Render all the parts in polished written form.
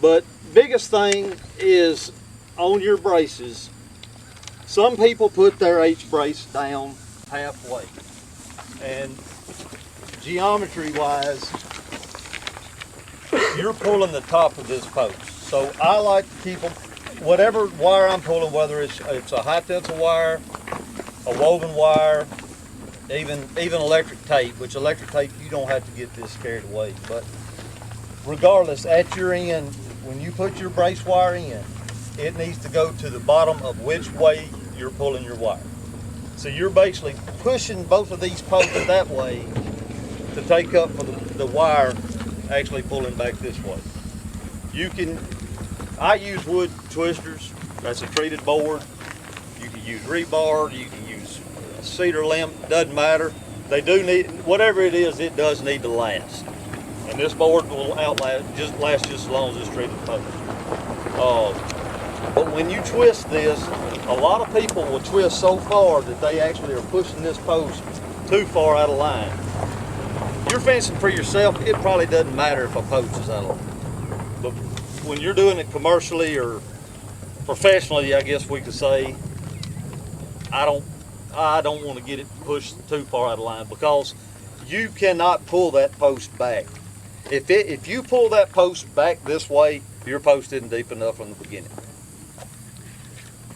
But biggest thing is on your braces, some people put their H brace down halfway. And geometry wise, you're pulling the top of this post. So I like to keep them, whatever wire I'm pulling, whether it's a high tensile wire, a woven wire, even electric tape, which electric tape you don't have to get this carried away. But regardless, at your end, when you put your brace wire in, it needs to go to the bottom of which way you're pulling your wire. So you're basically pushing both of these posts that way to take up for the wire actually pulling back this way. I use wood twisters. That's a treated board. You can use rebar, you can use cedar limb, doesn't matter. They do need, whatever it is, it does need to last. And this board will last just as long as it's treated post. But when you twist this, a lot of people will twist so far that they actually are pushing this post too far out of line. You're fencing for yourself, it probably doesn't matter if a post is out of line. But when you're doing it commercially or professionally, I guess we could say, I don't want to get it pushed too far out of line, because you cannot pull that post back. If you pull that post back this way, your post isn't deep enough from the beginning.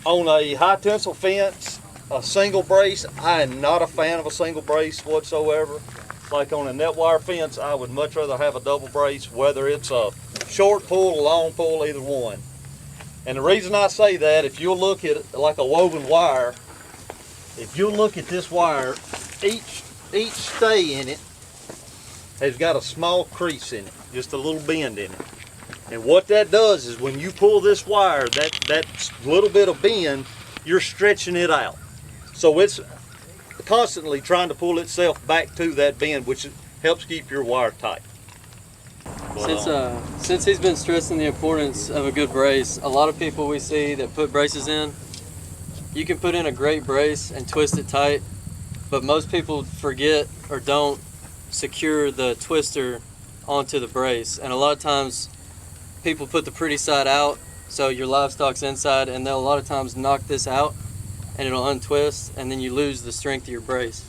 On a high tensile fence, a single brace, I am not a fan of a single brace whatsoever. Like on a net wire fence, I would much rather have a double brace, whether it's a short pull, a long pull, either one. And the reason I say that, if you'll look at it like a woven wire, if you'll look at this wire, each stay in it has got a small crease in it, just a little bend in it. And what that does is when you pull this wire, that little bit of bend, you're stretching it out. So it's constantly trying to pull itself back to that bend, which helps keep your wire tight. Since he's been stressing the importance of a good brace, a lot of people we see that put braces in, you can put in a great brace and twist it tight, but most people forget or don't secure the twister onto the brace. And a lot of times people put the pretty side out, so your livestock's inside, and they'll a lot of times knock this out and it'll untwist, and then you lose the strength of your brace.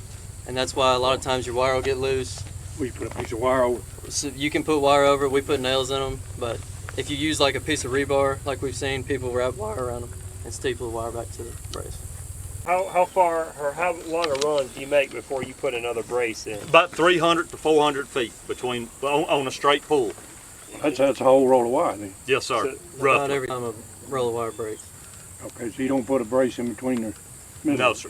And that's why a lot of times your wire will get loose. We put a piece of wire over. So you can put wire over it, we put nails in them, but if you use like a piece of rebar, like we've seen, people wrap wire around them and staple the wire back to the brace. How far or how long a run do you make before you put another brace in? About 300 to 400 feet between on a straight pull. That's a whole roll of wire then. Yes, sir. About Roughly. every time a roll of wire breaks. Okay, so you don't put a brace in between the middle? No, sir.